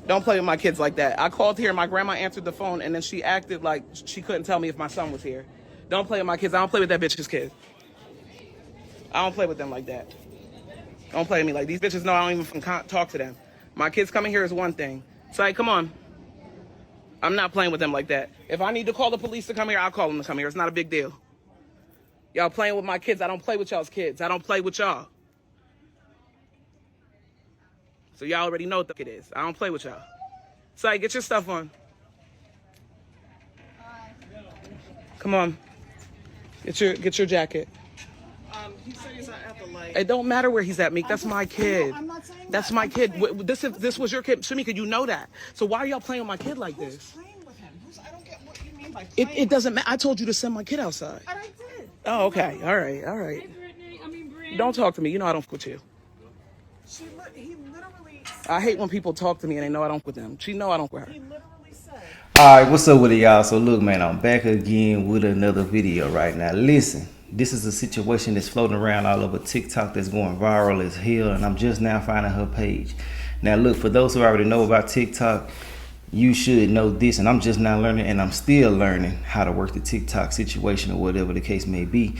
Don't play with my kids like that. I called here, my grandma answered the phone, and then she acted like she couldn't tell me if my son was here. Don't play with my kids. I don't play with that bitch's kids. I don't play with them like that. Don't play with me like these bitches know I don't even talk to them. My kids coming here is one thing. Say, come on. I'm not playing with them like that. If I need to call the police to come here, I'll call them to come here. It's not a big deal. Y'all playing with my kids. I don't play with y'all's kids. I don't play with y'all. So y'all already know what the it is. I don't play with y'all. Say, get your stuff on. Come on. Get your jacket. He said he's at the light. It don't matter where he's at, Meek. That's my kid. I'm not saying That's my kid. This was your kid, Shamika. You know that. So why are y'all playing with my kid like this? Who's playing with him? I don't get what you mean by playing. It doesn't matter. I told you to send my kid outside. And I did. Oh, okay. All right. Hey, Brittany. I mean, Brand. Don't talk to me. You know I don't fuck with you. He literally said, I hate when people talk to me and they know I don't fuck with them. She know I don't fuck with her. he literally said. Alright, what's up with it, y'all? So look, man, I'm back again with another video right now. Listen, this is a situation that's floating around all over TikTok that's going viral as hell, and I'm just now finding her page. Now look, for those who already know about TikTok, you should know this, and I'm just now learning, and I'm still learning how to work the TikTok situation or whatever the case may be.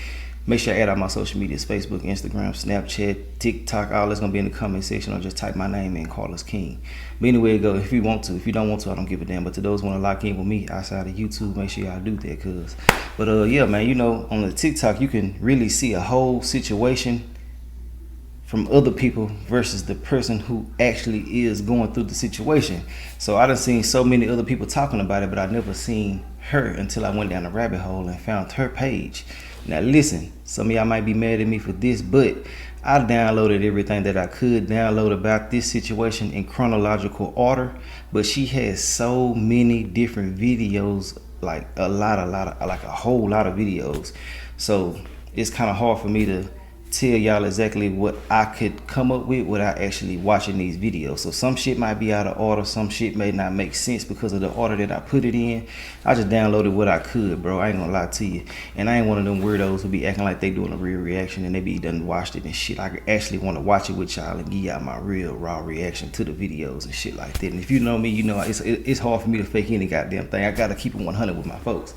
Make sure I add out my social medias, Facebook, Instagram, Snapchat, TikTok, all that's going to be in the comment section, or just type my name in, Carlos King. But anyway, go if you want to. If you don't want to, I don't give a damn. But to those who want to lock in with me outside of YouTube, make sure y'all do that. But yeah, man, you know, on the TikTok, you can really see a whole situation from other people versus the person who actually is going through the situation. So I done seen so many other people talking about it, but I never seen her until I went down the rabbit hole and found her page. Now listen, some of y'all might be mad at me for this, but I downloaded everything that I could download about this situation in chronological order. But she has so many different videos, like a whole lot of videos. So it's kind of hard for me to tell y'all exactly what I could come up with without actually watching these videos. So some shit might be out of order, some shit may not make sense because of the order that I put it in. I just downloaded what I could, bro. I ain't gonna lie to you. And I ain't one of them weirdos who be acting like they doing a real reaction and they be done watched it and shit. I actually want to watch it with y'all and give y'all my real raw reaction to the videos and shit like that. And if you know me, you know it's hard for me to fake any goddamn thing. I gotta keep it 100 with my folks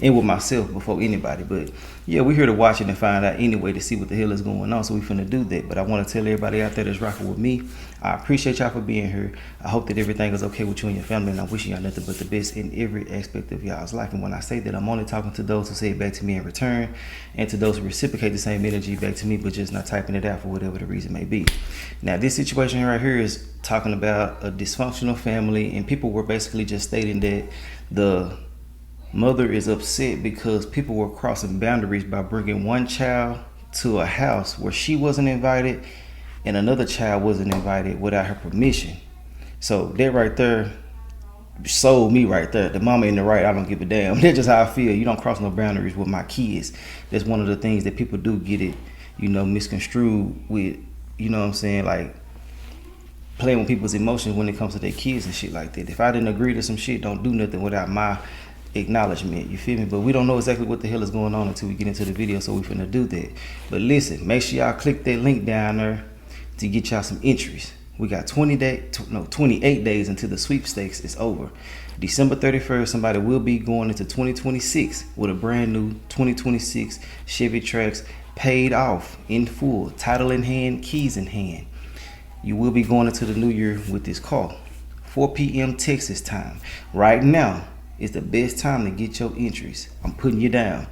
and with myself before anybody. But yeah, we're here to watch it and find out anyway, to see what the hell is going on. So we finna do that. But I want to tell everybody out there that's rocking with me, I appreciate y'all for being here. I hope that everything is okay with you and your family, and I'm wishing y'all nothing but the best in every aspect of y'all's life. And when I say that, I'm only talking to those who say it back to me in return, and to those who reciprocate the same energy back to me, but just not typing it out for whatever the reason may be. Now, this situation right here is talking about a dysfunctional family, and people were basically just stating that the mother is upset because people were crossing boundaries by bringing one child to a house where she wasn't invited and another child wasn't invited without her permission. So that right there sold me right there. The mama in the right, I don't give a damn. That's just how I feel. You don't cross no boundaries with my kids. That's one of the things that people do get it, you know, misconstrued with, you know what I'm saying, like playing with people's emotions when it comes to their kids and shit like that. If I didn't agree to some shit, don't do nothing without my acknowledgement, you feel me? But we don't know exactly what the hell is going on until we get into the video, so we finna do that. But listen, make sure y'all click that link down there to get y'all some entries. We got 28 days until the sweepstakes is over. December 31st, somebody will be going into 2026 with a brand new 2026 Chevy Trax, paid off in full, title in hand, keys in hand. You will be going into the new year with this car. 4 p.m. Texas time. Right now, it's the best time to get your entries. I'm putting you down.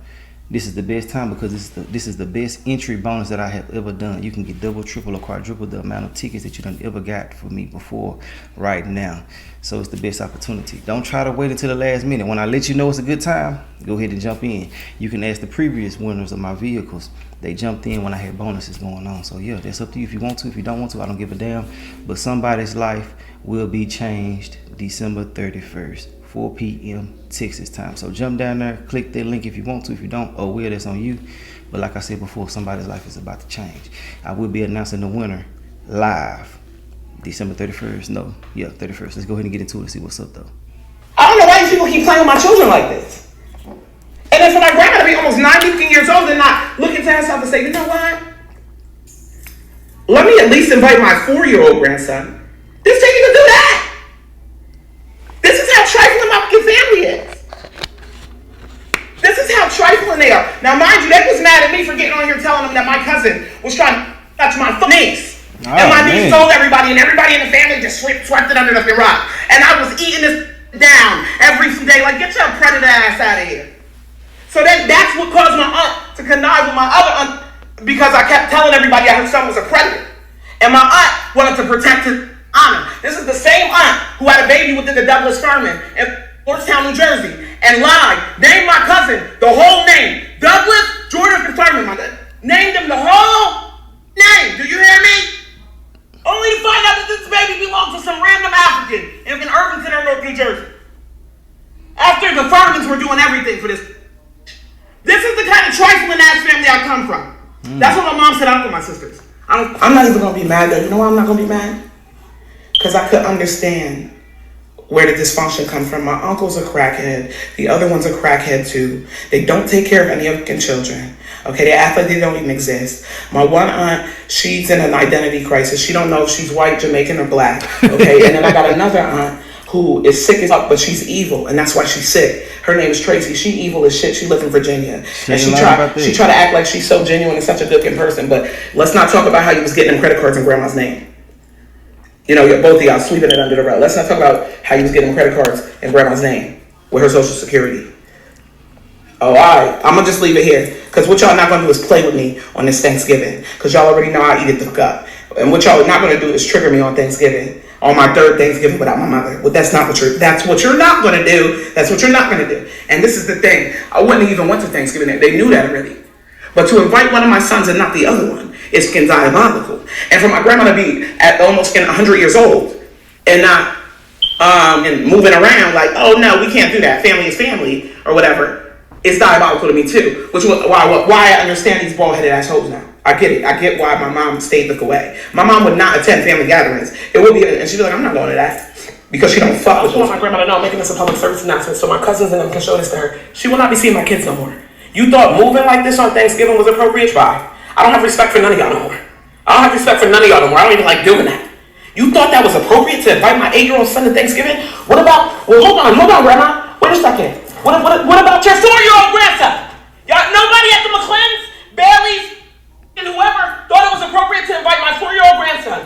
This is the best time because this is the best entry bonus that I have ever done. You can get double, triple, or quadruple the amount of tickets that you done ever got for me before right now. So it's the best opportunity. Don't try to wait until the last minute. When I let you know it's a good time, go ahead and jump in. You can ask the previous winners of my vehicles. They jumped in when I had bonuses going on. So yeah, that's up to you if you want to. If you don't want to, I don't give a damn. But somebody's life will be changed December 31st. 4 p.m. Texas time. So jump down there, click that link if you want to. If you don't, oh well, that's on you. But like I said before, somebody's life is about to change. I will be announcing the winner live December 31st. No, yeah, 31st. Let's go ahead and get into it and see what's up though. I don't know why these people keep playing with my children like this. And then for my grandma to be almost 90 years old and not looking to herself and say, you know what? Let me at least invite my 4-year-old grandson. This thing you can do that. cousin was trying to touch my niece. Oh, and my niece man. told everybody, and everybody in the family just swept it under the rug. And I was eating this down every day, like, get your predator ass out of here. So then that's what caused my aunt to connive with my other aunt, because I kept telling everybody that her son was a predator. And my aunt wanted to protect his honor. This is the same aunt who had a baby with the Douglas Furman in Georgetown, New Jersey, and lied, named my cousin the whole name, Douglas Jordan Furman. Named him the whole name. Do you hear me? Only to find out that this baby belongs to some random African in Irvington or North New Jersey. After the Furmans were doing everything for this. This is the kind of trifling ass family I come from. That's what my mom said out to my sisters. I'm not even going to be mad though. You know why I'm not going to be mad? Because I could understand where the dysfunction comes from. My uncle's a crackhead. The other one's a crackhead too. They don't take care of any of their children. Okay, they act like they don't even exist. My one aunt, she's in an identity crisis. She don't know if she's white, Jamaican, or black. Okay, and then I got another aunt who is sick as fuck, but she's evil, and that's why she's sick. Her name is Tracy. She evil as shit. She lives in Virginia, and she try to act like she's so genuine and such a good person. But let's not talk about how you was getting them credit cards in grandma's name. You know, both of y'all sweeping it under the rug. Let's not talk about how you was getting credit cards in grandma's name with her social security. Oh, all right. I'm gonna just leave it here, because what y'all not gonna do is play with me on this Thanksgiving, because y'all already know I eat it the fuck up. And what y'all are not gonna do is trigger me on Thanksgiving, on my third Thanksgiving without my mother. Well, that's what you're not gonna do. That's what you're not gonna do. And this is the thing. I wouldn't have even went to Thanksgiving. They knew that already. But to invite one of my sons and not the other one is fucking diabolical. And for my grandma to be at almost 100 years old and not and moving around like, oh no, we can't do that. Family is family or whatever. It's diabolical to me too. Which is why I understand these bald-headed assholes now. I get it. I get why my mom stayed the away. My mom would not attend family gatherings. It would be, and she'd be like, I'm not going to that. Because she don't fuck with us. I want my grandma to know I'm making this a public service announcement so my cousins and them can show this to her. She will not be seeing my kids no more. You thought moving like this on Thanksgiving was appropriate? Bye. I don't have respect for none of y'all no more. I don't have respect for none of y'all no more. I don't even like doing that. You thought that was appropriate to invite my 8-year-old son to Thanksgiving? What about, well, hold on, grandma. Wait a second. What about your 4-year-old grandson? Y'all, nobody at the McClins, Bailey's, and whoever thought it was appropriate to invite my 4-year-old grandson.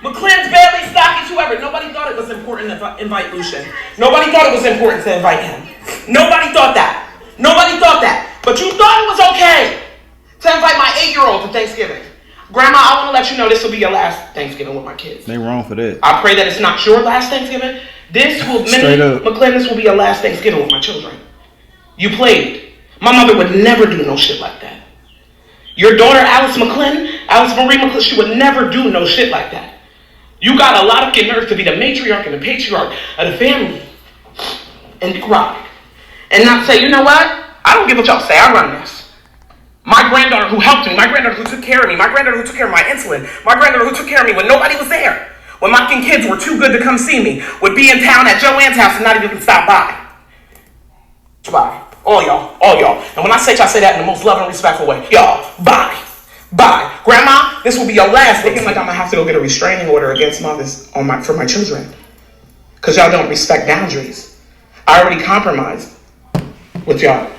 McClins, Bailey's, Stockies, whoever. Nobody thought it was important to invite Lucian. Nobody thought it was important to invite him. Nobody thought that. Nobody thought that. But you thought it was okay to invite my 8-year-old to Thanksgiving. Grandma, I want to let you know this will be your last Thanksgiving with my kids. They wrong for that. I pray that it's not your last Thanksgiving. This will be your last Thanksgiving with my children. You played. My mother would never do no shit like that. Your daughter, Alice Marie McClin, she would never do no shit like that. You got a lot of nerve to be the matriarch and the patriarch of the family and cry. And not say, you know what? I don't give what y'all say. I run this. My granddaughter who helped me, my granddaughter who took care of me, my granddaughter who took care of my insulin, my granddaughter who took care of me when nobody was there, when my kids were too good to come see me, would be in town at Joanne's house and not even stop by. Bye. All y'all. And when I say that in the most loving, respectful way. Y'all, bye. Grandma, this will be your last. Looking like I'm gonna have to go get a restraining order against mothers for my children. Because y'all don't respect boundaries. I already compromised with y'all.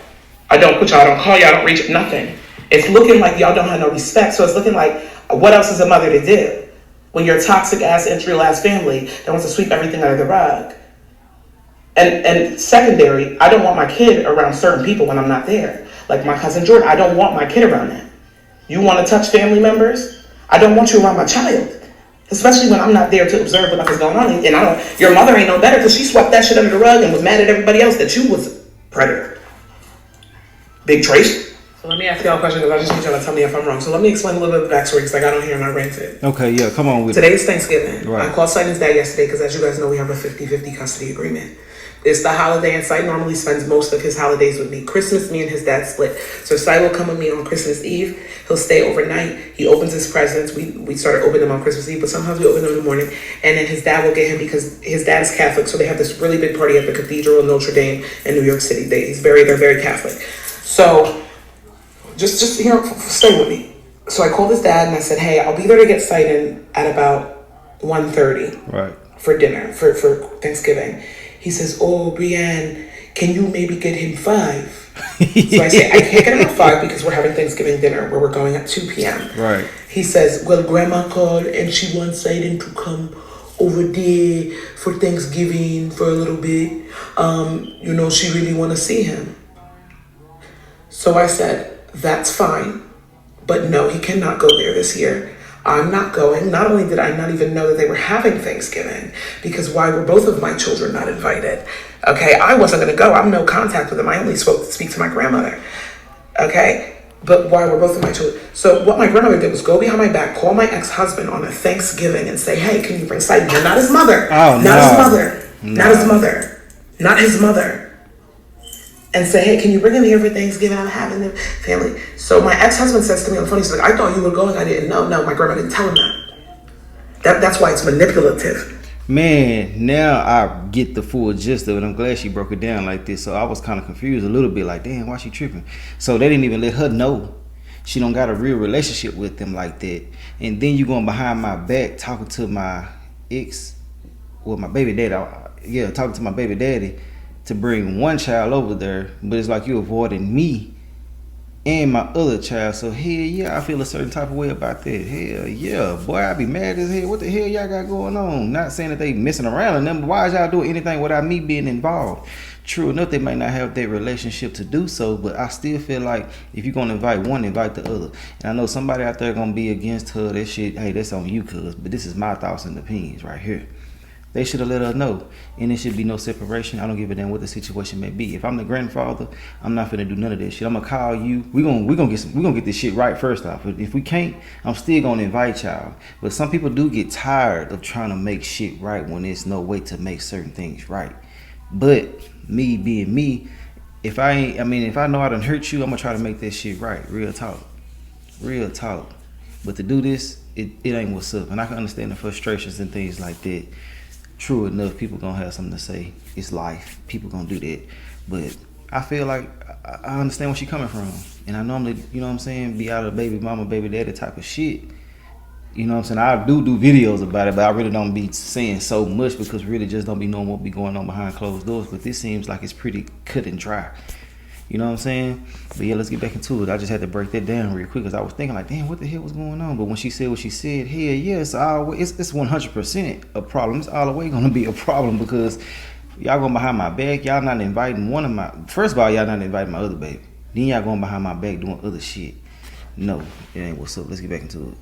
I don't put y'all, I don't call y'all, I don't reach nothing. It's looking like y'all don't have no respect. So it's looking like, what else is a mother to do when you're a toxic ass, entry ass family that wants to sweep everything under the rug? And secondary, I don't want my kid around certain people when I'm not there. Like my cousin Jordan, I don't want my kid around them. You want to touch family members? I don't want you around my child. Especially when I'm not there to observe what is going on. And your mother ain't no better because she swept that shit under the rug and was mad at everybody else that you was a predator. Big Trace. So let me ask y'all a question because I just want y'all to tell me if I'm wrong. So let me explain a little bit of the backstory because I got on here and I ranted. Okay, yeah, come on with it. Today's Thanksgiving. Right. I called Sighton's dad yesterday because as you guys know, we have a 50-50 custody agreement. It's the holiday and Sight normally spends most of his holidays with me. Christmas, me and his dad split. So Sight will come with me on Christmas Eve. He'll stay overnight. He opens his presents. We started opening them on Christmas Eve, but sometimes we open them in the morning. And then his dad will get him because his dad is Catholic. So they have this really big party at the Cathedral in Notre Dame in New York City. They're very Catholic. So just here, stay with me. So I called his dad and I said, hey, I'll be there to get Sighton at about 1:30 right. for dinner, for Thanksgiving. He says, oh, Brienne, can you maybe get him 5? So I say, I can't get him at 5 because we're having Thanksgiving dinner where we're going at 2 p.m. Right. He says, well, Grandma called and she wants Aiden to come over there for Thanksgiving for a little bit. You know, she really want to see him. So I said, that's fine. But no, he cannot go there this year. I'm not going. Not only did I not even know that they were having Thanksgiving, because why were both of my children not invited? Okay, I wasn't going to go. I'm no contact with them. I only speak to my grandmother. Okay, but why were both of my children? So what my grandmother did was go behind my back, call my ex-husband on a Thanksgiving and say, hey, can you bring Sidon here? Not his mother. Oh, not no. his mother. No. Not his mother. Not his mother. And say, hey, can you bring him here for Thanksgiving? I'm having the family. So my ex-husband says to me on the phone, he's like, I thought you were going. I didn't know. No, my grandma didn't tell him that. That's why it's manipulative. Man, now I get the full gist of it. I'm glad she broke it down like this. So I was kind of confused a little bit, like, damn, why she tripping? So they didn't even let her know she don't got a real relationship with them like that. And then you going behind my back talking to my ex, well, my baby daddy. Talking to my baby daddy to bring one child over there, but it's like you avoiding me and my other child. So hell yeah, I feel a certain type of way about that. Hell yeah, boy, I be mad as hell. What the hell y'all got going on? Not saying that they messing around and them, but why is y'all doing anything without me being involved? True enough, they might not have that relationship to do so, but I still feel like if you're gonna invite one, invite the other. And I know somebody out there gonna be against her. That shit, hey, that's on you, cuz. But this is my thoughts and opinions right here. They should have let her know, and there should be no separation. I don't give a damn what the situation may be. If I'm the grandfather, I'm not finna do none of that shit. I'm gonna call you. We gonna get this shit right first off. But if we can't, I'm still gonna invite y'all. But some people do get tired of trying to make shit right when there's no way to make certain things right. But me being me, if I know I done hurt you, I'm gonna try to make that shit right. Real talk. But to do this, it ain't what's up. And I can understand the frustrations and things like that. True enough, people gonna have something to say. It's life. People gonna do that. But I feel like I understand where she coming from. And I normally, you know what I'm saying, be out of baby mama, baby daddy type of shit. You know what I'm saying? I do videos about it, but I really don't be saying so much because really just don't be knowing what be going on behind closed doors. But this seems like it's pretty cut and dry. You know what I'm saying? But yeah, let's get back into it. I just had to break that down real quick because I was thinking like, damn, what the hell was going on? But when she said what she said, hell yeah, it's 100% a problem. It's all the way going to be a problem because y'all going behind my back. Y'all not inviting first of all, y'all not inviting my other baby. Then y'all going behind my back doing other shit. No, it ain't what's up. Let's get back into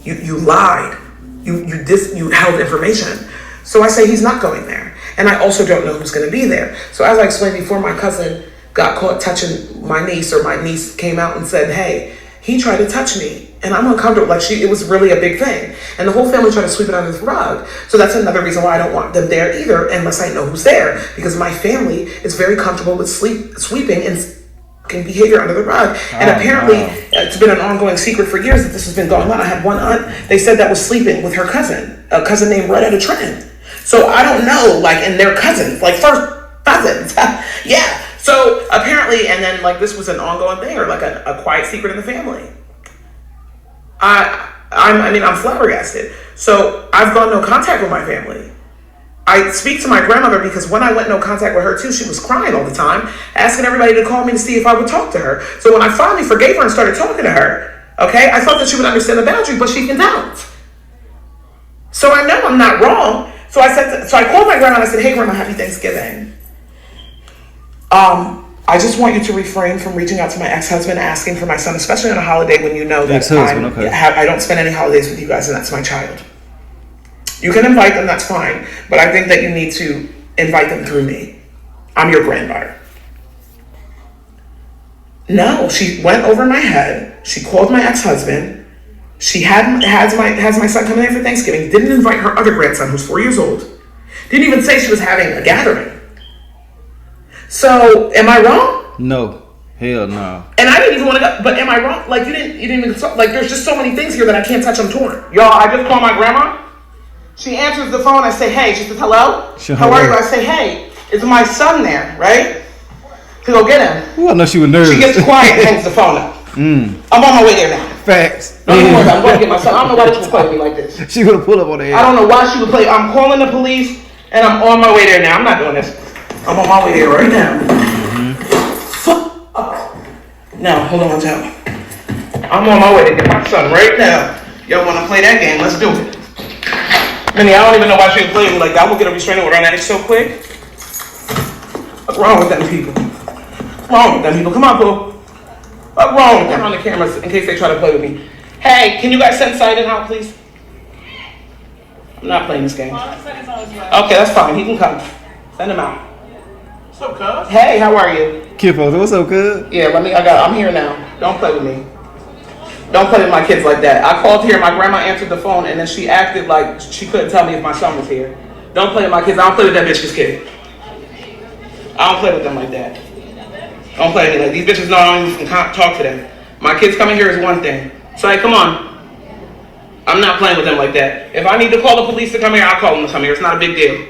it. You lied. You held information. So I say he's not going there. And I also don't know who's going to be there. So as I explained before, my cousin got caught touching my niece, or my niece came out and said, hey, he tried to touch me. And I'm uncomfortable. It was really a big thing. And the whole family tried to sweep it under the rug. So that's another reason why I don't want them there either, unless I know who's there. Because my family is very comfortable with sweeping and behavior under the rug. And apparently, it's been an ongoing secret for years that this has been going on. I had one aunt, they said that was sleeping with her cousin, a cousin named Retta Trent. So I don't know, and they're cousins, first cousins. Yeah. So apparently, and then this was an ongoing thing, or a quiet secret in the family. I'm flabbergasted. So I've gone no contact with my family. I speak to my grandmother because when I went no contact with her too, she was crying all the time, asking everybody to call me to see if I would talk to her. So when I finally forgave her and started talking to her, okay, I thought that she would understand the boundary, but she don't. So I know I'm not wrong. So I called my grandma and I said, hey grandma, happy Thanksgiving. I just want you to refrain from reaching out to my ex-husband asking for my son, especially on a holiday when you know that I don't spend any holidays with you guys and that's my child. You can invite them, that's fine. But I think that you need to invite them through me. I'm your granddaughter. No, she went over my head. She called my ex-husband. She has my son coming in for Thanksgiving. Didn't invite her other grandson, who's 4 years old. Didn't even say she was having a gathering. So, am I wrong? No. Hell no. And I didn't even want to go, but am I wrong? You didn't even, there's just so many things here that I can't touch. I'm torn. Y'all, I just called my grandma. She answers the phone. I say, hey. She says, hello? How are you? I say, hey, is my son there, right? To go get him. Ooh, I know she was nervous. She gets quiet and hangs the phone up. I'm on my way there now. Facts. Don't worry about it. I'm going to get my son. I don't know why she would play with me like this. She would have pulled up on the head. I don't know why she would play. I'm calling the police. And And I'm on my way there now. I'm not doing this. I'm on my way there right now. Fuck up. Now, hold on one time. I'm on my way to get my son right now. Y'all want to play that game? Let's do it. Minnie, I don't even know why she was playing me like that. I will get a restraining order on that so quick. What's wrong with them people? What's wrong with them people? Come on, Pooh. What's wrong with them? On the cameras in case they try to play with me. Hey, can you guys send Sidon out, please? I'm not playing this game. Okay, that's fine. He can come. Send him out. What's up, cuz? Hey, how are you? Kippo, what's up, good? Yeah, I'm here now. Don't play with me. Don't play with my kids like that. I called here, my grandma answered the phone, and then she acted like she couldn't tell me if my son was here. Don't play with my kids. I don't play with that bitch's kid. I don't play with them like that. Don't play with me like these bitches know I don't even talk to them. My kids coming here is one thing. So like, come on. I'm not playing with them like that. If I need to call the police to come here, I'll call them to come here. It's not a big deal.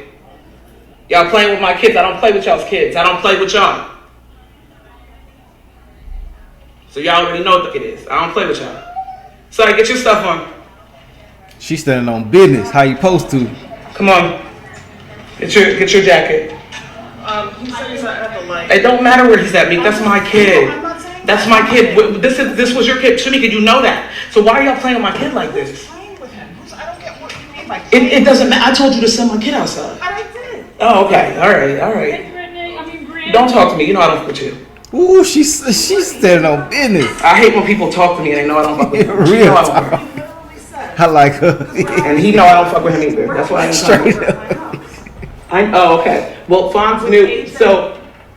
Y'all playing with my kids. I don't play with y'all's kids. I don't play with y'all. So y'all already know what it is. I don't play with y'all. So I get your stuff on. She's standing on business. How you supposed to? Come on. Get your jacket. He said he's not at the light. It don't matter where he's at, Meek. That's my kid. I'm not saying That's my kid. This was your kid, Shamika. You know that. So why are y'all playing with my kid like this? playing with him. I don't get what you mean by playing. It doesn't matter. I told you to send my kid outside. I did. Oh, okay. All right. Hey, Brittany. I mean, Brand. Don't talk to me. You know I don't fuck with you. Ooh, she's standing on business. I hate when people talk to me and they know I don't fuck with them. Real You know I don't talk. fuck with He literally said. I like her. And he know I don't fuck with him either. That's why I ain't Straight talking. up. Oh, okay. Well, Fonz knew.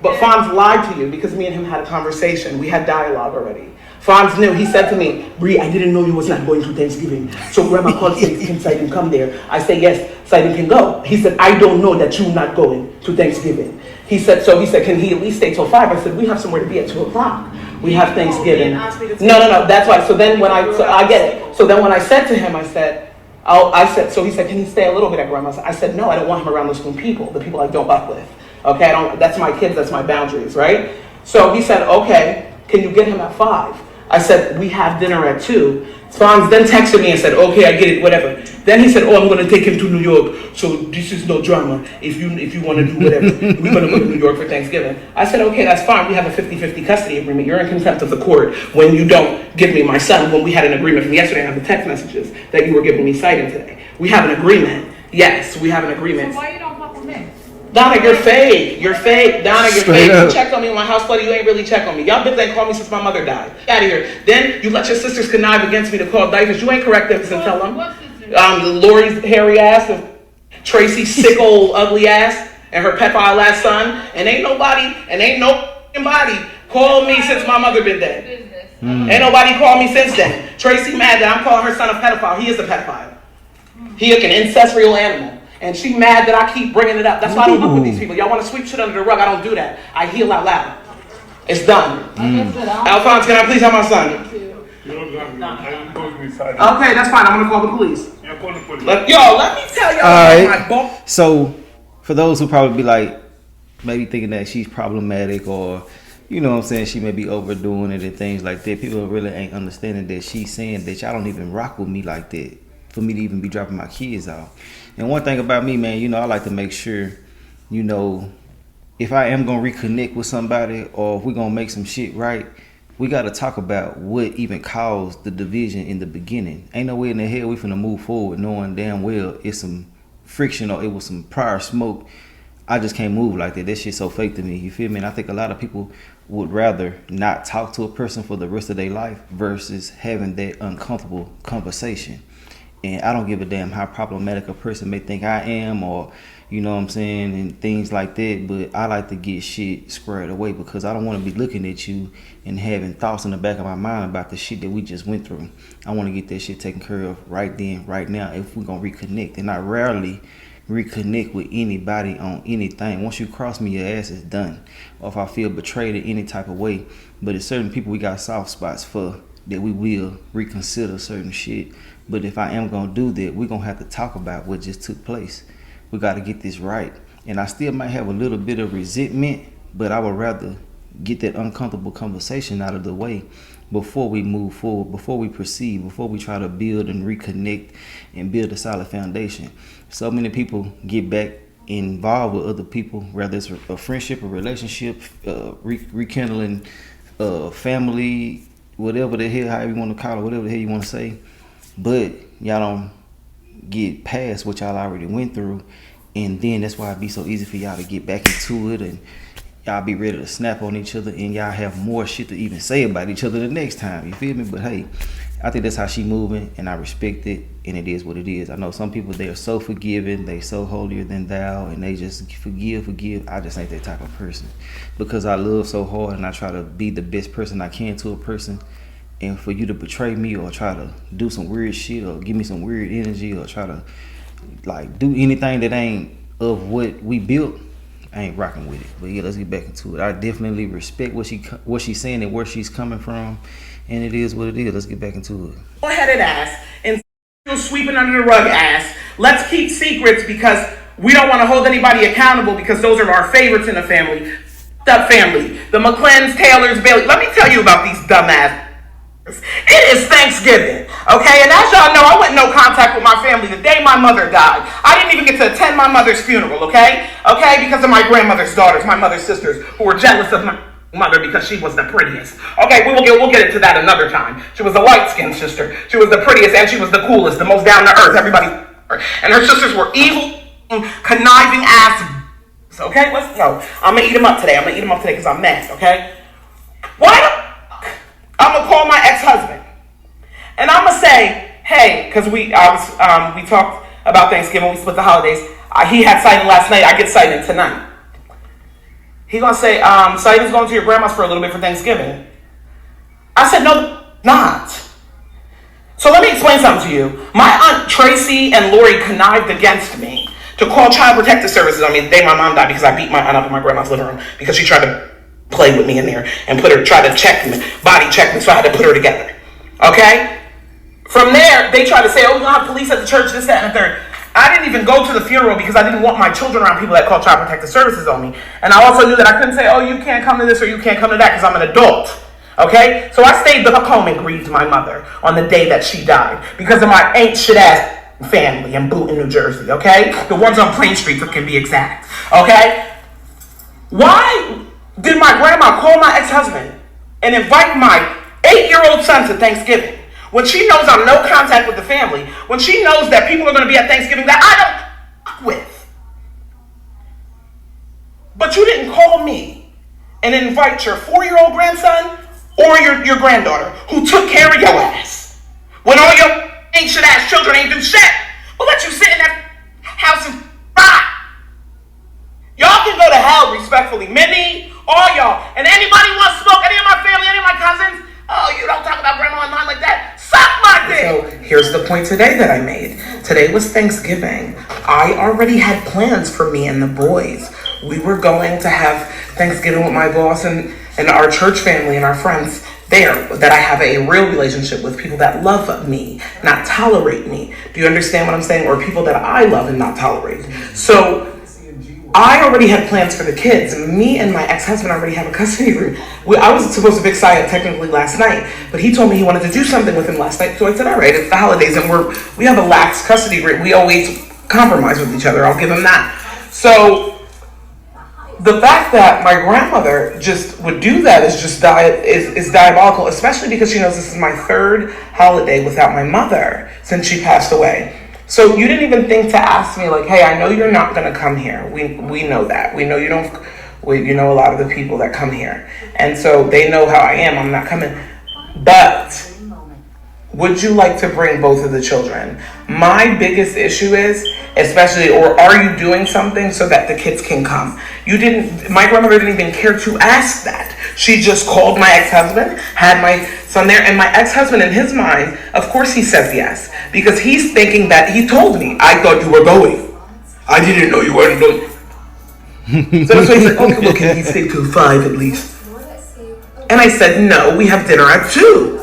But Fonz lied to you because me and him had a conversation. We had dialogue already. Fonz knew. He said to me, Bree, I didn't know you was not going to Thanksgiving. So grandma called saying, can Sidon come there? I said, yes, Sidon can go. He said, I don't know that you're not going to Thanksgiving. He said, can he at least stay till 5? I said, we have somewhere to be at 2 o'clock. We have Thanksgiving. No. That's why. So then when I get it. So then when I said to him, so he said, can he stay a little bit at grandma's? I said, no, I don't want him around those people, the people I don't buck with. Okay, that's my kids, that's my boundaries, right? So he said, okay, can you get him at 5? I said, we have dinner at 2. Fonz then texted me and said, okay, I get it, whatever. Then he said, oh, I'm going to take him to New York, so this is no drama. If you want to do whatever, we're going to go to New York for Thanksgiving. I said, okay, that's fine. We have a 50-50 custody agreement. You're in contempt of the court when you don't give me my son, when we had an agreement from yesterday. I have the text messages that you were giving me citing today. We have an agreement. Yes, we have an agreement. So why you don't fuck with me? Donna, you're fake. You're fake. Donna, you're Straight fake. up. You checked on me when my house flooded. You ain't really checked on me. Y'all bitches ain't called me since my mother died. Get out of here. Then you let your sisters connive against me to call diapers. You ain't correct them and tell them. What sister? Lori's hairy ass and Tracy's sick old ugly ass and her pedophile ass son. And ain't nobody called me since my mother been dead. Business. Ain't nobody called me since then. Tracy mad that I'm calling her son a pedophile. He is a pedophile. He is an ancestral animal. And she mad that I keep bringing it up. That's why I don't fuck with these people. Y'all want to sweep shit under the rug. I don't do that. I heal out loud. It's done. Alphonse, can I please have my son? Okay, that's fine. I'm going to call the police. Let me tell y'all All about my book. So, for those who probably be like, maybe thinking that she's problematic or, you know what I'm saying, she may be overdoing it and things like that, people really ain't understanding that she's saying that y'all don't even rock with me like that for me to even be dropping my kids off. And one thing about me, man, you know, I like to make sure, you know, if I am going to reconnect with somebody or if we're going to make some shit right, we got to talk about what even caused the division in the beginning. Ain't no way in the hell we finna move forward knowing damn well it's some friction or it was some prior smoke. I just can't move like that. That shit's so fake to me. You feel me? And I think a lot of people would rather not talk to a person for the rest of their life versus having that uncomfortable conversation. And I don't give a damn how problematic a person may think I am or, you know what I'm saying, and things like that. But I like to get shit squared away because I don't want to be looking at you and having thoughts in the back of my mind about the shit that we just went through. I want to get that shit taken care of right then, right now, if we're going to reconnect. And I rarely reconnect with anybody on anything. Once you cross me, your ass is done. Or if I feel betrayed in any type of way. But there's certain people we got soft spots for that we will reconsider certain shit. But if I am going to do that, we're going to have to talk about what just took place. We got to get this right. And I still might have a little bit of resentment, but I would rather get that uncomfortable conversation out of the way before we move forward, before we proceed, before we try to build and reconnect and build a solid foundation. So many people get back involved with other people, whether it's a friendship, a relationship, rekindling family, whatever the hell, however you want to call it, whatever the hell you want to say. But y'all don't get past what y'all already went through, and then that's why it be so easy for y'all to get back into it, and y'all be ready to snap on each other, and y'all have more shit to even say about each other the next time. You feel me? But hey, I think that's how she moving, and I respect it, and it is what it is. I know some people, they are so forgiving, they so holier than thou, and they just forgive. I just ain't that type of person, because I love so hard, and I try to be the best person I can to a person. And for you to betray me, or try to do some weird shit, or give me some weird energy, or try to like do anything that ain't of what we built, I ain't rocking with it. But yeah, let's get back into it. I definitely respect what she's saying and where she's coming from, and it is what it is. Let's get back into it. Headed ass and sweeping under the rug ass. Let's keep secrets because we don't want to hold anybody accountable, because those are our favorites in the family. The family, the McClens, Taylors, Bailey. Let me tell you about these dumbass. It is Thanksgiving, okay? And as y'all know, I went no contact with my family the day my mother died. I didn't even get to attend my mother's funeral, okay? Okay, because of my grandmother's daughters, my mother's sisters, who were jealous of my mother because she was the prettiest. Okay, we'll get into that another time. She was a light-skinned sister. She was the prettiest, and she was the coolest, the most down-to-earth. Everybody, and her sisters were evil, conniving ass. Okay, let's go. I'm gonna eat them up today. Because I'm mad, okay? Why? I'm gonna call my ex-husband, and I'm gonna say, hey, because we talked about Thanksgiving, we split the holidays. He had sighting last night. I get sighting tonight. He gonna say, sighting's going to your grandma's for a little bit for Thanksgiving. I said, no, not. So let me explain something to you. My aunt Tracy and Lori connived against me to call Child Protective Services on me the day my mom died, because I beat my aunt up in my grandma's living room because she tried to play with me in there and try to check me, body check me, so I had to put her together. Okay? From there, they tried to say, oh, we don't have police at the church, this, that, and the third. I didn't even go to the funeral because I didn't want my children around people that call Child Protective Services on me. And I also knew that I couldn't say, oh, you can't come to this or you can't come to that, because I'm an adult. Okay? So I stayed back home and grieved my mother on the day that she died because of my ain't shit ass family in Boonton, New Jersey. Okay? The ones on Plain Street, can be exact. Okay? Why did my grandma call my ex-husband and invite my 8-year-old son to Thanksgiving when she knows I'm no contact with the family, when she knows that people are going to be at Thanksgiving that I don't fuck with? But you didn't call me and invite your 4-year-old grandson or your granddaughter who took care of your ass when all your ancient ass children ain't do shit. We'll let you sit in that house and rot. Y'all can go to hell respectfully. Minnie, all y'all. And anybody want to smoke, any of my family, any of my cousins? Oh, you don't talk about grandma and mom like that? Suck my dick! So here's the point today that I made. Today was Thanksgiving. I already had plans for me and the boys. We were going to have Thanksgiving with my boss and our church family and our friends there, that I have a real relationship with, people that love me, not tolerate me. Do you understand what I'm saying? Or people that I love and not tolerate. So I already had plans for the kids. Me and my ex-husband already have a custody agreement. I was supposed to pick Syed technically last night, but he told me he wanted to do something with him last night. So I said, all right, it's the holidays and we have a lax custody agreement. We always compromise with each other. I'll give him that. So the fact that my grandmother just would do that is diabolical, especially because she knows this is my 3rd holiday without my mother since she passed away. So you didn't even think to ask me, like, hey, I know you're not going to come here. We know that. We know you don't. You know a lot of the people that come here. And so they know how I am. I'm not coming. But would you like to bring both of the children? My biggest issue is, or are you doing something so that the kids can come? My grandmother didn't even care to ask that. She just called my ex-husband, had my son there, and my ex-husband, in his mind, of course he says yes, because he's thinking that, he told me, I thought you were going. I didn't know you weren't going. So that's why he's like, okay, well, can he stay till 5 at least? And I said, no, we have dinner at 2.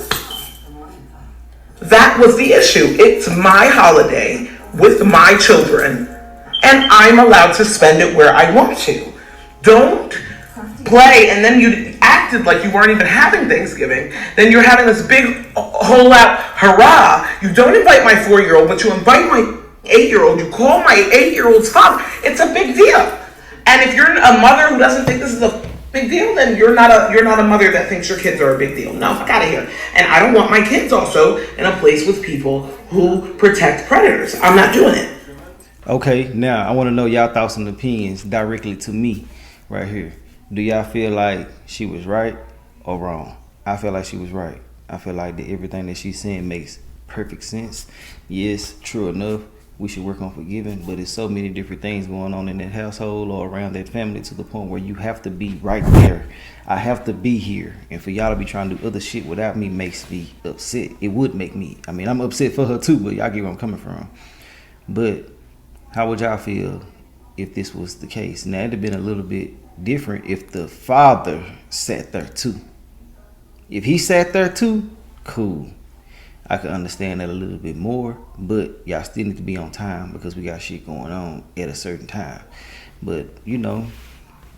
That was the issue. It's my holiday with my children, and I'm allowed to spend it where I want to. Don't play, and then you acted like you weren't even having Thanksgiving. Then you're having this big whole out hurrah. You don't invite my 4-year-old, but you invite my 8-year-old, you call my 8-year-old's father. It's a big deal. And if you're a mother who doesn't think this is a big deal, then you're not a mother that thinks your kids are a big deal. No, fuck out of here. And I don't want my kids also in a place with people who protect predators. I'm not doing it. Okay, now I want to know y'all thoughts and opinions directly to me right here. Do y'all feel like she was right or wrong? I feel like she was right. I feel like that everything that she's saying makes perfect sense. Yes, true enough, we should work on forgiving, but there's so many different things going on in that household or around that family to the point where you have to be right there. I have to be here, and for y'all to be trying to do other shit without me makes me upset. It would make me. I mean, I'm upset for her too, but y'all get where I'm coming from. But how would y'all feel if this was the case? Now, it'd have been a little bit different if the father sat there too. If he sat there too, cool. I could understand that a little bit more, but y'all still need to be on time because we got shit going on at a certain time. But, you know,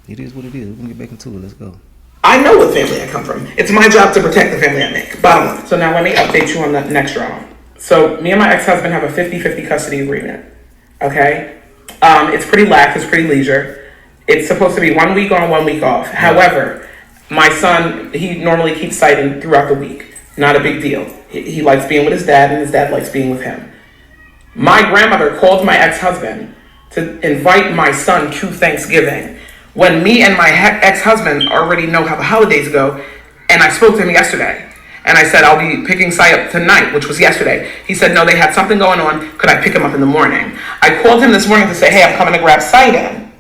it is what it is. We're going to get back into it. Let's go. I know what family I come from. It's my job to protect the family I make. Bottom line. So now let me update you on the next drama. So me and my ex-husband have a 50-50 custody agreement. Okay? It's pretty lax. It's pretty leisure. It's supposed to be 1 week on, 1 week off. However, my son, he normally keeps sighting throughout the week. Not a big deal. He likes being with his dad, and his dad likes being with him. My grandmother called my ex-husband to invite my son to Thanksgiving when me and my ex-husband already know how the holidays go, and I spoke to him yesterday. And I said, I'll be picking Sai up tonight, which was yesterday. He said, no, they had something going on. Could I pick him up in the morning? I called him this morning to say, hey, I'm coming to grab Sai in.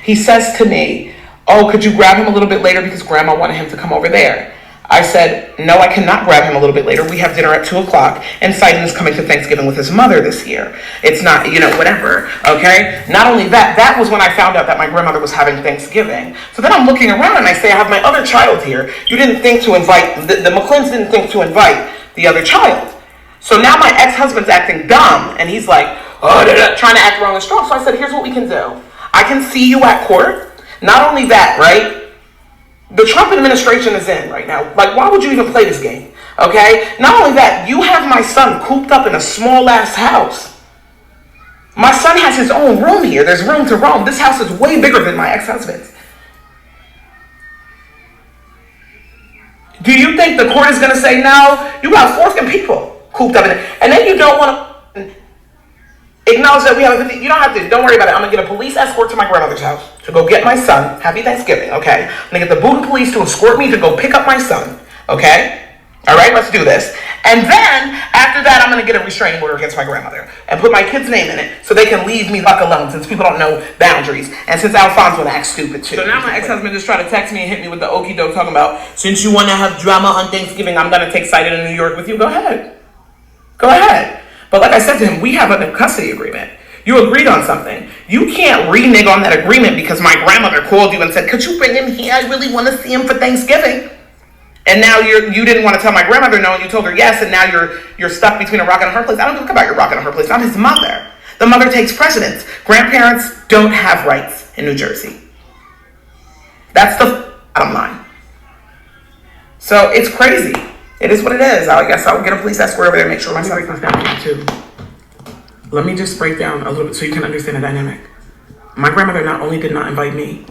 He says to me, oh, could you grab him a little bit later because Grandma wanted him to come over there? I said, no, I cannot grab him a little bit later. We have dinner at 2 o'clock, and Sidon is coming to Thanksgiving with his mother this year. It's not, whatever, okay? Not only that, that was when I found out that my grandmother was having Thanksgiving. So then I'm looking around, and I say, I have my other child here. You didn't think to invite, the McClins didn't think to invite the other child. So now my ex-husband's acting dumb, and he's like, trying to act wrong and strong. So I said, here's what we can do. I can see you at court. Not only that, right? The Trump administration is in right now. Like, why would you even play this game? Okay? Not only that, you have my son cooped up in a small-ass house. My son has his own room here. There's room to roam. This house is way bigger than my ex-husband's. Do you think the court is going to say, no, you got 4 fucking people cooped up in it? And then you don't want to acknowledge that we have you don't have to. Don't worry about it. I'm going to get a police escort to my grandmother's house to go get my son. Happy Thanksgiving, okay? I'm going to get the Boonton police to escort me to go pick up my son, okay? All right, let's do this. And then, after that, I'm going to get a restraining order against my grandmother and put my kid's name in it so they can leave me fuck alone since people don't know boundaries. And since Alfonso acts stupid, too. So now my ex-husband just tried to text me and hit me with the okie doke talking about, since you want to have drama on Thanksgiving, I'm going to take Sidon in New York with you. Go ahead. Go ahead. But like I said to him, we have a custody agreement. You agreed on something. You can't renege on that agreement because my grandmother called you and said, could you bring him here? I really want to see him for Thanksgiving. And now you didn't want to tell my grandmother no, and you told her yes, and now you're stuck between a rock and a hard place. I don't give a fuck about your rock and a hard place. I'm his mother. The mother takes precedence. Grandparents don't have rights in New Jersey. That's the bottom line. So it's crazy. It is what it is. I guess I'll get a police escort over there and make sure my son comes down here too. Let me just break down a little bit so you can understand the dynamic. My grandmother not only did not invite me,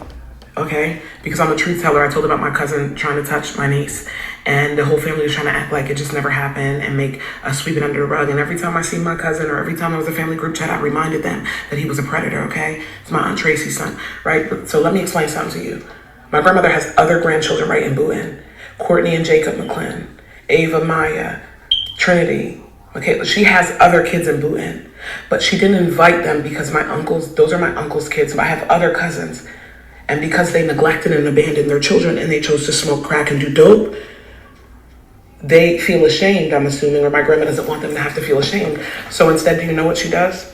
okay, because I'm a truth teller. I told about my cousin trying to touch my niece, and the whole family was trying to act like it just never happened and make a sweep it under the rug. And every time I see my cousin or every time there was a family group chat, I reminded them that he was a predator, okay? It's my Aunt Tracy's son, right? So let me explain something to you. My grandmother has other grandchildren right in Boonton. Courtney and Jacob McClin, Ava Maya, Trinity, okay? She has other kids in Boonton, but she didn't invite them because my uncles, those are my uncle's kids, but I have other cousins. And because they neglected and abandoned their children and they chose to smoke crack and do dope, they feel ashamed, I'm assuming, or my grandma doesn't want them to have to feel ashamed. So instead, do you know what she does?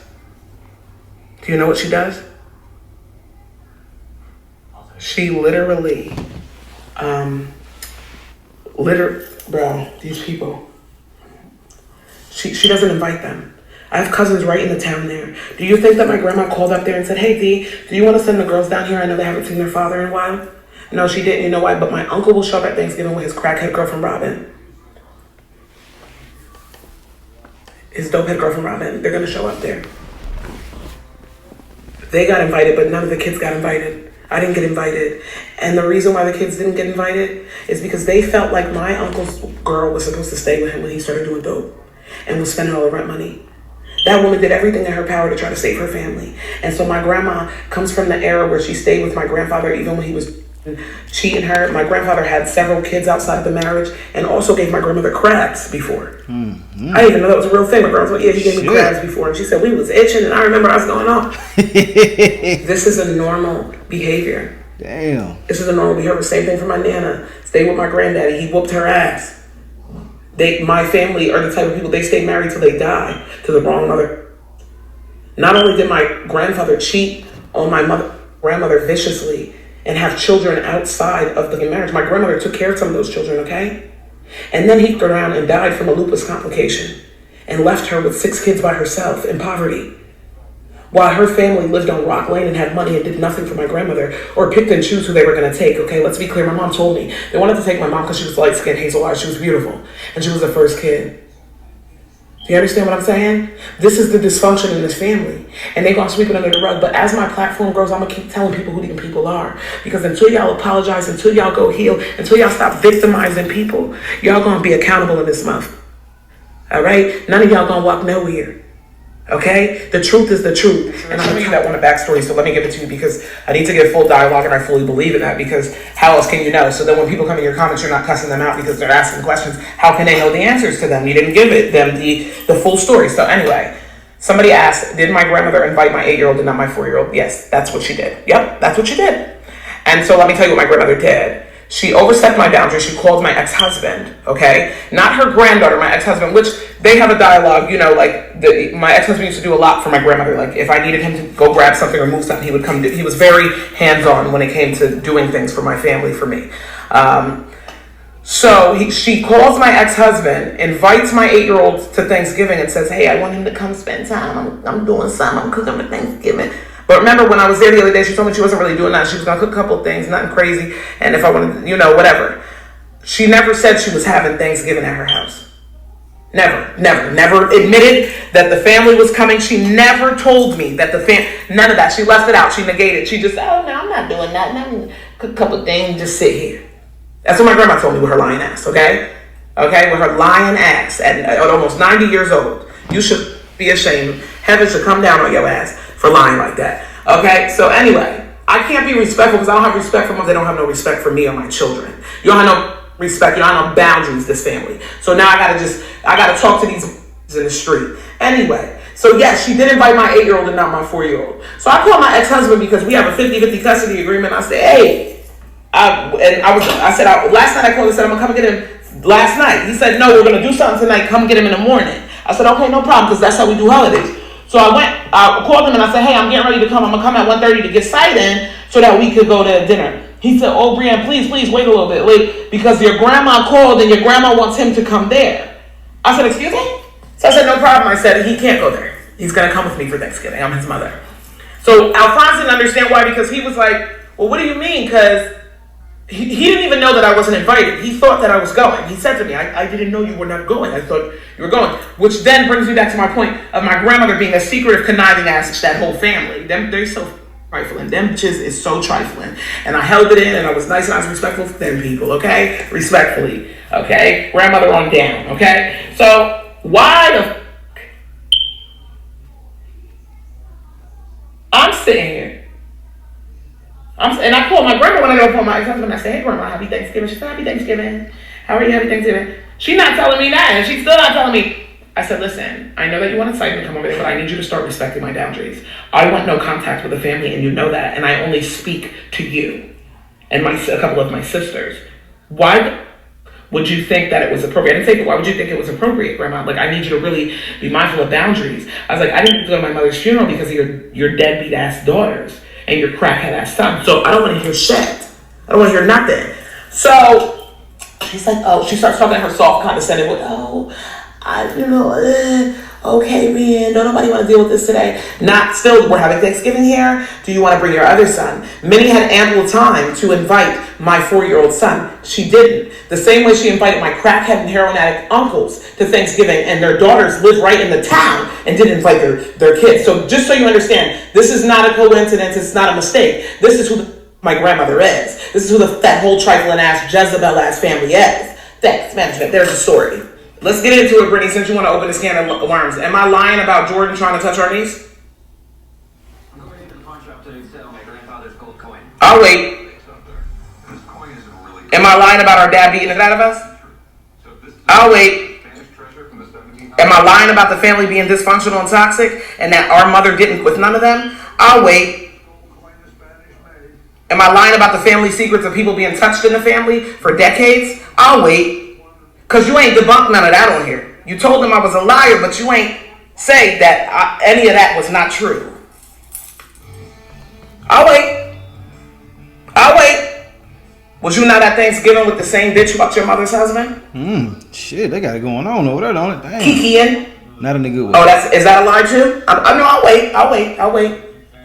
Do you know what she does? She literally, bro, these people, she doesn't invite them. I have cousins right in the town there. Do you think that my grandma called up there and said, hey, Dee, do you want to send the girls down here? I know they haven't seen their father in a while. No, she didn't. You know why? But my uncle will show up at Thanksgiving with his crackhead girlfriend, Robin. His dopehead girlfriend, Robin. They're going to show up there. They got invited, but none of the kids got invited. I didn't get invited. And the reason why the kids didn't get invited is because they felt like my uncle's girl was supposed to stay with him when he started doing dope and was spending all the rent money. That woman did everything in her power to try to save her family. And so my grandma comes from the era where she stayed with my grandfather even when he was cheating her. My grandfather had several kids outside the marriage and also gave my grandmother crabs before. I didn't even know that was a real thing. My grandma was like, yeah, he gave me crabs before. And she said, we was itching and I remember I was going off. This is a normal behavior. Damn. This is a normal behavior. Same thing for my Nana. Stayed with my granddaddy. He whooped her ass. My family are the type of people, they stay married till they die to the wrong mother. Not only did my grandfather cheat on my grandmother viciously and have children outside of the marriage, my grandmother took care of some of those children, okay? And then he turned around and died from a lupus complication and left her with 6 kids by herself in poverty. While her family lived on Rock Lane and had money and did nothing for my grandmother or picked and choose who they were going to take, okay? Let's be clear, my mom told me they wanted to take my mom because she was light-skinned, hazel-eyed, she was beautiful, and she was the first kid. Do you understand what I'm saying? This is the dysfunction in this family. And they're going to sweep it under the rug. But as my platform grows, I'm going to keep telling people who these people are. Because until y'all apologize, until y'all go heal, until y'all stop victimizing people, y'all going to be accountable in this month. All right? None of y'all going to walk nowhere. Okay? The truth is the truth. And I'm going to give that one a backstory, so let me give it to you because I need to get full dialogue and I fully believe in that because how else can you know? So then when people come in your comments, you're not cussing them out because they're asking questions. How can they know the answers to them? You didn't give them the full story. So anyway, somebody asked, did my grandmother invite my 8-year-old and not my 4-year-old? Yes, that's what she did. Yep, that's what she did. And so let me tell you what my grandmother did. She overstepped my boundaries. She called my ex-husband, okay? Not her granddaughter, my ex-husband, which they have a dialogue, you know, like my ex-husband used to do a lot for my grandmother. Like if I needed him to go grab something or move something, he would come do. He was very hands-on when it came to doing things for my family, for me. She calls my ex-husband, invites my 8-year-old to Thanksgiving and says, hey, I want him to come spend time. I'm doing something. I'm cooking for Thanksgiving. But remember when I was there the other day, she told me she wasn't really doing that. She was going to cook a couple things, nothing crazy. And if I wanted, you know, whatever. She never said she was having Thanksgiving at her house. Never admitted that the family was coming. She never told me that none of that. She left it out. She negated. She just, oh, no, I'm not doing that. I'm going to cook a couple things, just sit here. That's what my grandma told me with her lying ass, okay? Okay, with her lying ass at almost 90 years old. You should be ashamed. Heaven should come down on your ass for lying like that. Okay, so anyway, I can't be respectful because I don't have respect for them. They don't have no respect for me or my children. You don't have no respect. You don't have no boundaries, this family. So now I gotta talk to these in the street. Anyway, so yes, she did invite my 8-year-old and not my 4-year-old. So I called my ex-husband because we have a 50-50 custody agreement. I said, hey, last night I called and said, I'm gonna come and get him last night. He said, no, we're gonna do something tonight. Come get him in the morning. I said, okay, no problem, because that's how we do holidays. So I called him and I said, hey, I'm getting ready to come. I'm going to come at 1:30 to get sight in so that we could go to dinner. He said, oh, Brianne, please wait a little bit late because your grandma called and your grandma wants him to come there. I said, excuse me? So I said, no problem. I said, he can't go there. He's going to come with me for Thanksgiving. I'm his mother. So Alphonse didn't understand why because he was like, well, what do you mean? Because he didn't even know that I wasn't invited. He thought that I was going. He said to me, I didn't know you were not going. I thought you were going. Which then brings me back to my point of my grandmother being a secretive, conniving ass, that whole family. They're so trifling. Them bitches is so trifling. And I held it in and I was nice and I was respectful to them people, okay? Respectfully, okay? Grandmother on down, okay? So, why the I'm sitting here. And I called my grandma when I go for my ex-husband. I said, hey, grandma, happy Thanksgiving. She said, happy Thanksgiving. How are you? Happy Thanksgiving. She's not telling me that. And she's still not telling me. I said, listen, I know that you want to cite me to come over there, but I need you to start respecting my boundaries. I want no contact with the family, and you know that. And I only speak to you and a couple of my sisters. Why would you think that it was appropriate? I didn't say, but why would you think it was appropriate, grandma? Like, I need you to really be mindful of boundaries. I was like, I didn't go to my mother's funeral because of your deadbeat ass daughters and your crackhead ass son. So I don't want to hear shit. I don't want to hear nothing. So she's like, oh, she starts talking in her soft, condescending way. Okay, man, don't nobody want to deal with this today. Not still, we're having Thanksgiving here. Do you want to bring your other son? Minnie had ample time to invite my 4-year-old son. She didn't. The same way she invited my crackhead and heroin addict uncles to Thanksgiving, and their daughters live right in the town and didn't invite their kids. So just so you understand, this is not a coincidence. It's not a mistake. This is who my grandmother is. This is who that whole trifling ass Jezebel ass family is. Thanks, management. There's a story. Let's get into it, Brittany, since you want to open this can of worms. Am I lying about Jordan trying to touch our niece? According to the pawn shop today, sell my grandfather's gold coin. I'll wait. This coin isn't really. Am I lying about our dad beating it out of us? I'll wait. Spanish treasure from the 1700s. Am I lying about the family being dysfunctional and toxic and that our mother didn't with none of them? I'll wait. Am I lying about the family secrets of people being touched in the family for decades? I'll wait. Because you ain't debunked none of that on here. You told them I was a liar, but you ain't say that any of that was not true. I'll wait. I'll wait. Was you not at Thanksgiving with the same bitch about your mother's husband? Shit, they got it going on over there, don't it? Damn. Kikiing? Not in a good way. Oh, is that a lie too? No, I'll wait.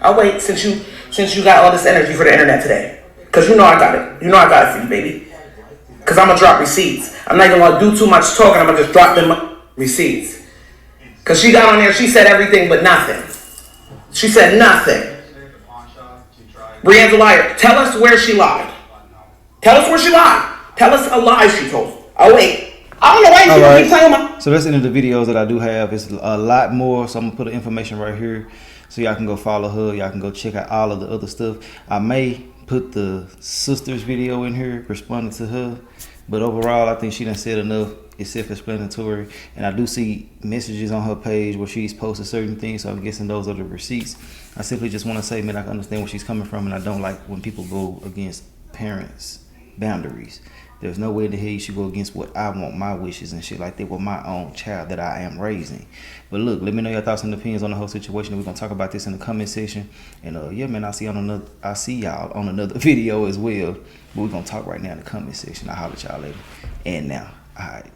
I'll wait since you got all this energy for the internet today. Because you know I got it. You know I got it for you, baby. Because I'm going to drop receipts. I'm not even going to do too much talking. I'm going to just drop them receipts. Because she got on there, she said everything but nothing. She said nothing. Brienne's a liar. Tell us where she lied. Tell us where she lied. Tell us a lie she told. Oh, wait. I don't know why you keep telling me. So that's the end of the videos that I do have. It's a lot more. So I'm going to put the information right here. So y'all can go follow her. Y'all can go check out all of the other stuff. I may put the sister's video in here responding to her. But overall, I think she done said enough. It's self-explanatory. And I do see messages on her page where she's posted certain things. So I'm guessing those are the receipts. I simply just want to say, man, I can understand where she's coming from. And I don't like when people go against parents' boundaries. There's no way in the hell you should go against what I want, my wishes and shit like that with my own child that I am raising. But look, let me know your thoughts and opinions on the whole situation. We're gonna talk about this in the comment section. And yeah, man, I'll see y'all on another video as well. But we're gonna talk right now in the comment section. I'll holler at y'all later. And now, all right.